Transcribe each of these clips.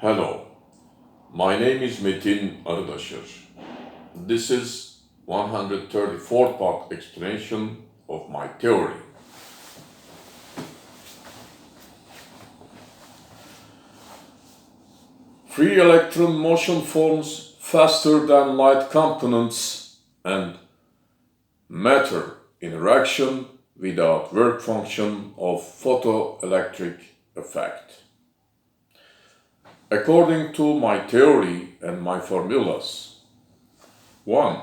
Hello, my name is METİN. This is 134th part explanation of my theory. Free electron motion forms faster than light components and matter interaction without work function of photoelectric effect. According to my theory and my formulas: 1.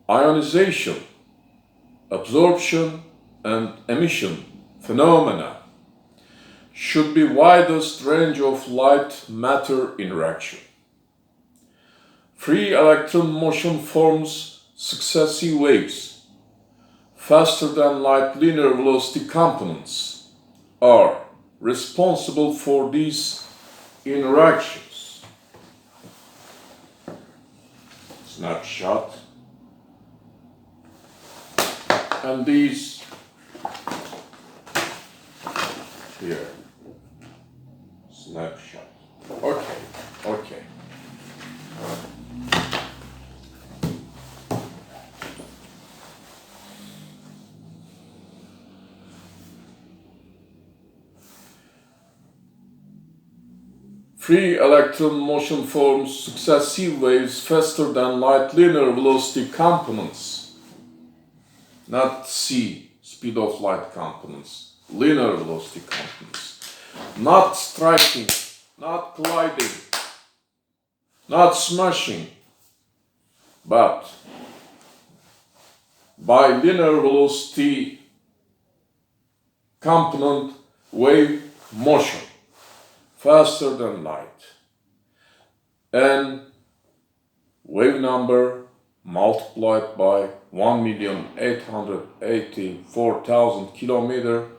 Ionization, absorption, and emission phenomena should be widest range of light-matter interaction. Free electron motion forms successive waves faster than light linear velocity components are responsible for these interactions. Snapshot. And these here. Snapshot. Okay. Free electron motion forms successive waves faster than light linear velocity components. Not c, speed of light components, linear velocity components. Not striking, not colliding, not smashing, but by linear velocity component wave motion faster than light, and wave number multiplied by 1,884,000 km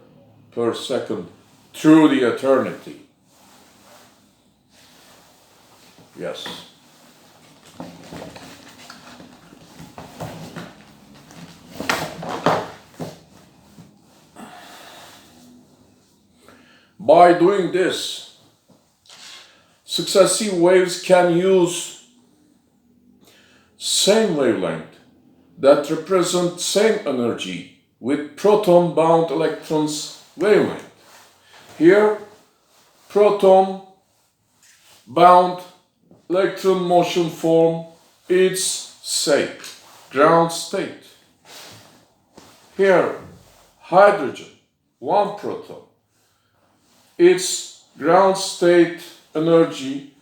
per second through the eternity. Yes. By doing this, successive waves can use same wavelength that represent same energy with proton-bound electrons wavelength. Here, proton-bound electron motion form its state, ground state. Here, hydrogen, one proton, its ground state energy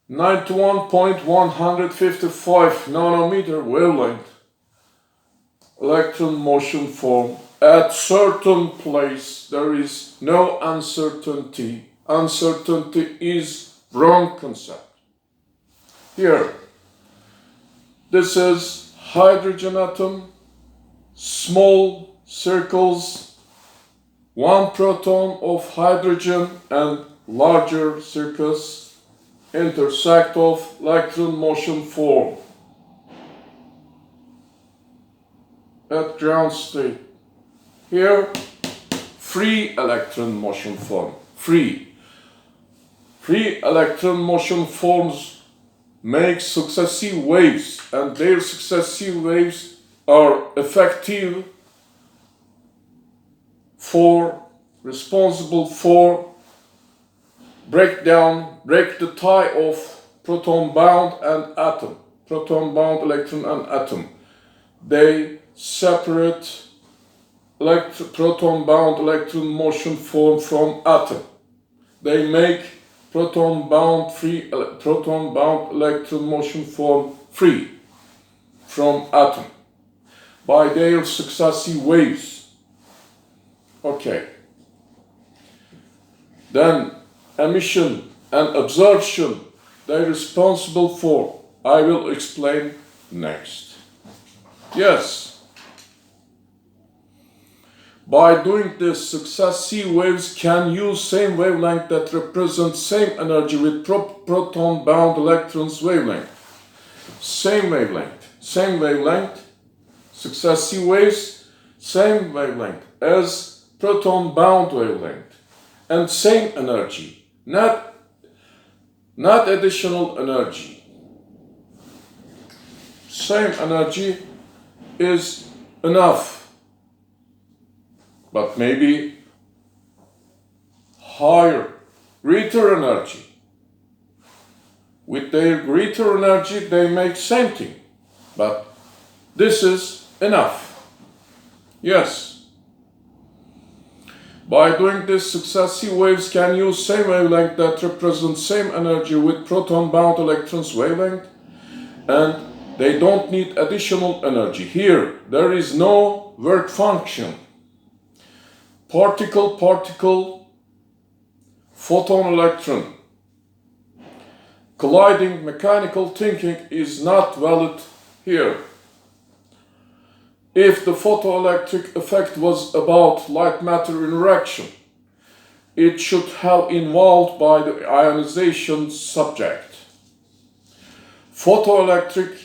91.155 nanometer wavelength electron motion form. At certain place there is no uncertainty. Uncertainty is wrong concept. Here, this is hydrogen atom, small circles, one proton of hydrogen and larger circles intersect of electron motion form at ground state. Here, free electron motion form. Free electron motion forms make successive waves, and their successive waves are effective responsible for break the tie of proton-bound and atom, proton-bound electron and atom. They separate proton-bound electron motion form from atom. They make proton-bound electron motion form free from atom by their successive waves. Okay. Then emission and absorption they're responsible for, I will explain next. Yes. By doing this, successive waves can use same wavelength that represents same energy with proton-bound electrons wavelength. Same wavelength, successive waves, same wavelength as proton-bound wavelength, and same energy. Not not additional energy. Same energy is enough, but maybe higher, greater energy. With their greater energy, they make same thing, but this is enough. Yes. By doing this, successive waves can use same wavelength that represents same energy with proton-bound electrons wavelength, and they don't need additional energy. Here, there is no work function. Particle-particle photon-electron colliding mechanical thinking is not valid here. If the photoelectric effect was about light-matter interaction, it should have involved by the ionization subject. Photoelectric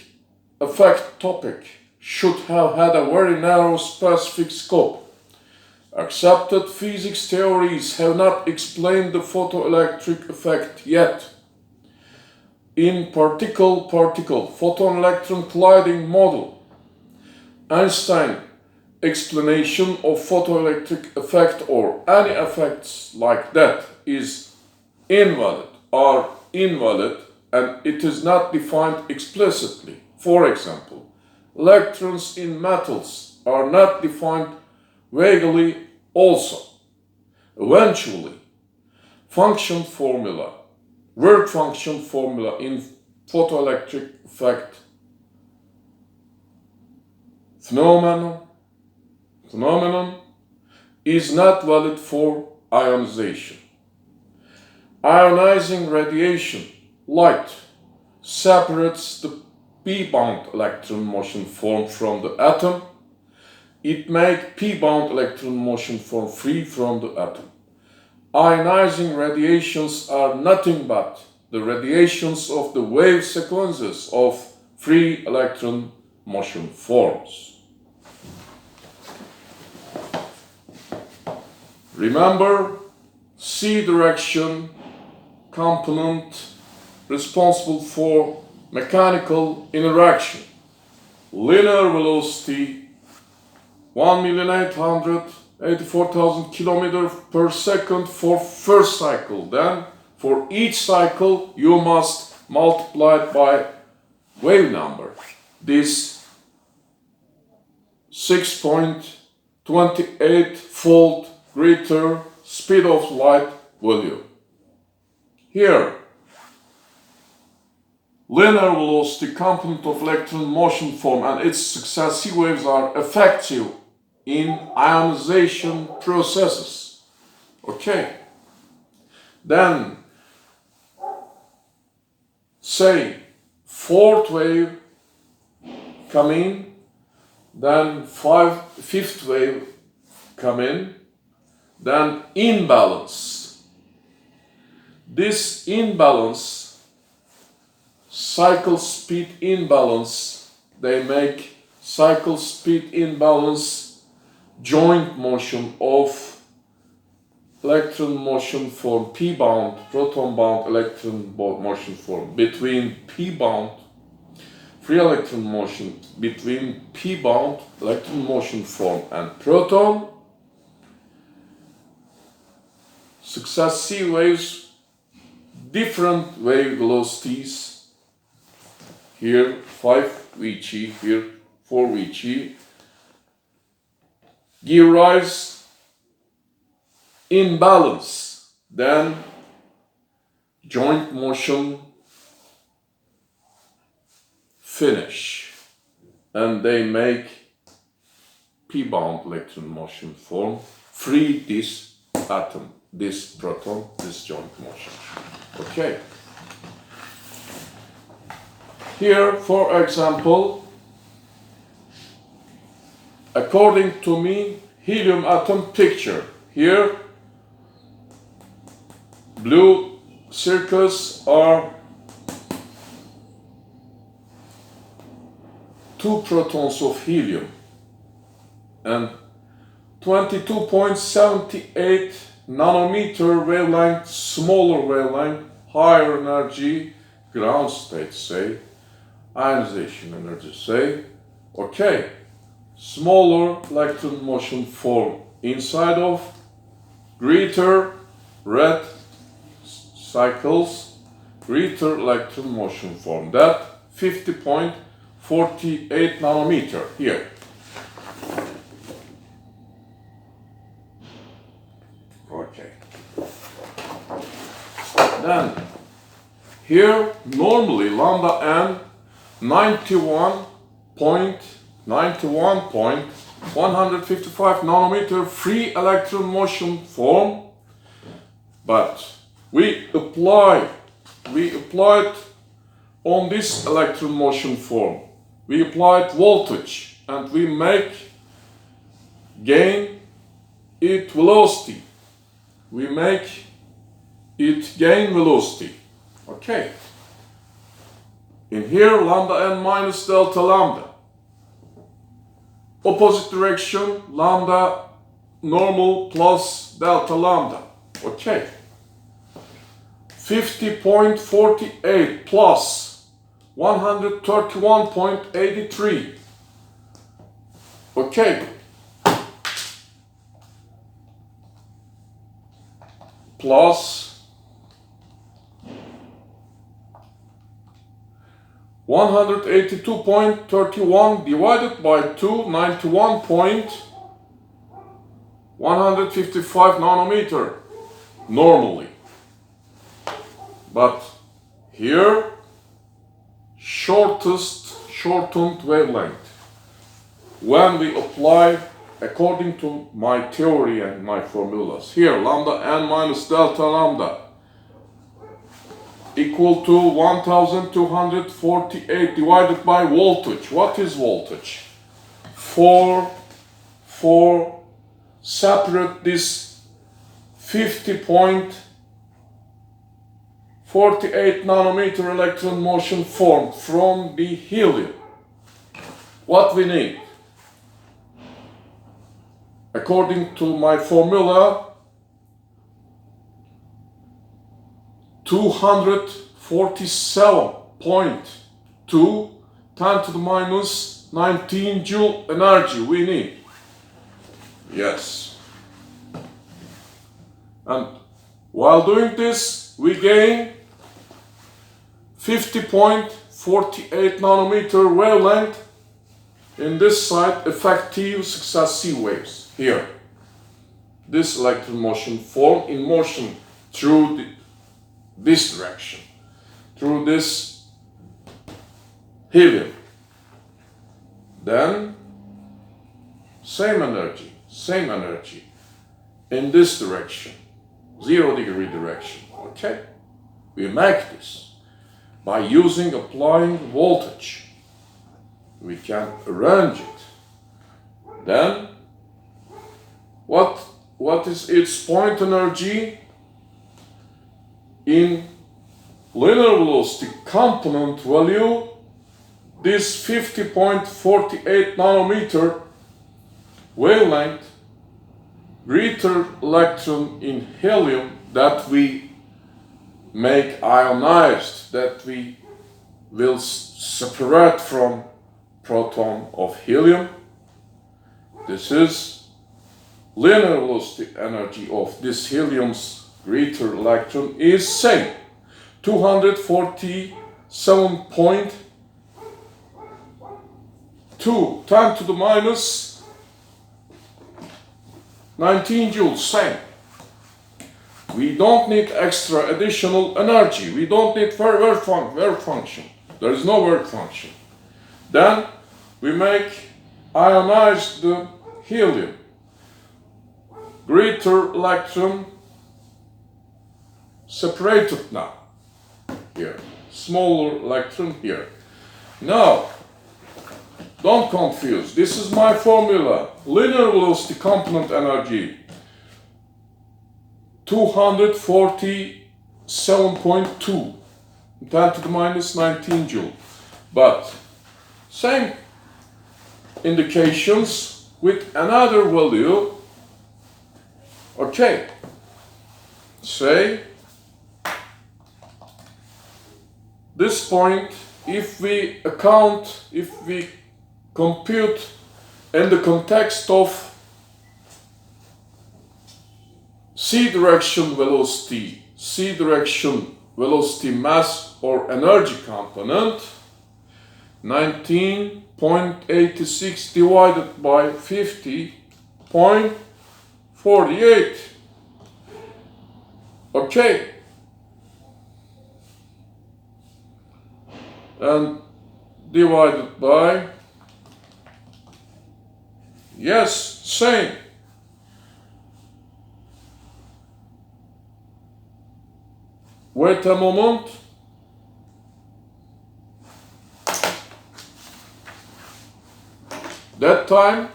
effect topic should have had a very narrow specific scope. Accepted physics theories have not explained the photoelectric effect yet. In particle-particle photon-electron colliding model, Einstein's explanation of photoelectric effect or any effects like that is invalid and it is not defined explicitly. For example, electrons in metals are not defined vaguely also. Eventually, work function formula in photoelectric effect phenomenon is not valid for ionization. Ionizing radiation, light, separates the p-bound electron motion form from the atom. It makes p-bound electron motion form free from the atom. Ionizing radiations are nothing but the radiations of the wave sequences of free electron motion forms. Remember, C direction component responsible for mechanical interaction. Linear velocity 1,884,000 km per second for first cycle. Then for each cycle you must multiply it by wave number. This 6.28-fold greater speed of light value. Here, linear velocity component of electron motion form and its successive waves are effective in ionization processes. Okay. Then, say, fourth wave come in, then fifth wave come in, then imbalance. This imbalance, cycle speed imbalance, they make cycle speed imbalance joint motion of electron motion form p-bound, proton-bound electron motion form between p-bound, free electron motion between p-bound electron motion form and proton. Successive waves, different wave velocities. Here 5 Vg, here 4 Vg, give rise imbalance, then joint motion finish, and they make p-bound electron motion form, free this atom, this proton, this joint motion. Okay. Here, for example, according to me, helium atom picture. Here, blue circles are 2 protons of helium and 22.78 nanometer wavelength, smaller wavelength, higher energy, ground state, say, ionization energy, say, okay, smaller electron motion form inside of greater red cycles, greater electron motion form, that 50.48 nanometer here. Okay. Then here normally lambda n 91.155 nanometer free electron motion form, but we applied on this electron motion form, we applied voltage and we gain it velocity. We make it gain velocity. Okay. In here, lambda n minus delta lambda. Opposite direction, lambda normal plus delta lambda. Okay. 50.48 plus 131.83. Okay. Plus 182.31 divided by 2, 91.155 nanometer normally. But here, shortened wavelength. When we apply according to my theory and my formulas, here lambda n minus delta lambda equal to 1248 divided by voltage. What is voltage? For separate this 50.48 nanometer electron motion formed from the helium. What we need? According to my formula, 247.2 10 to the minus 19 joule energy we need. Yes. And while doing this, we gain 50.48 nanometer wavelength in this side, effective successive waves here. This electron motion form in motion through this direction, through this helium. Then same energy in this direction, 0 degree direction. Okay, we make this by applying voltage. We can arrange it. Then what is its point energy? In linear velocity component value, this 50.48 nanometer wavelength, greater electron in helium that we make ionized, that we will separate from proton of helium. This is linear velocity energy of this helium's greater electron is same, 247.2 10 to the minus 19 joules, same. We don't need extra additional energy. We don't need work function. There is no work function. Then we ionize the helium. Greater electron separated now. Here. Smaller electron here. Now, don't confuse. This is my formula. Linear velocity component energy 247.2 10 to the minus 19 joule. But same indications with another value. Okay. Say this point, if we compute in the context of c direction velocity mass or energy component, 19.86 divided by 50.48. Okay. And divided by, yes, same. Wait a moment. That time,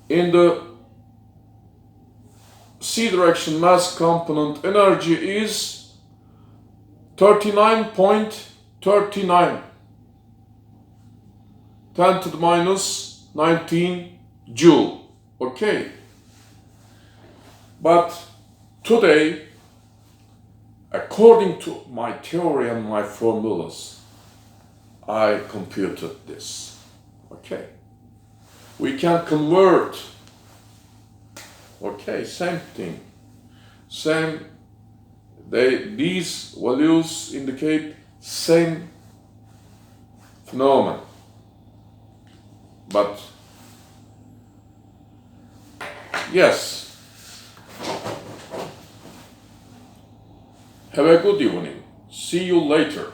in the c direction mass component, energy is 39.39, 10 to the minus 19 joule. Okay. But today, according to my theory and my formulas, I computed this. Okay. We can convert. Okay, same thing. These values indicate same phenomenon. But yes. Have a good evening. See you later.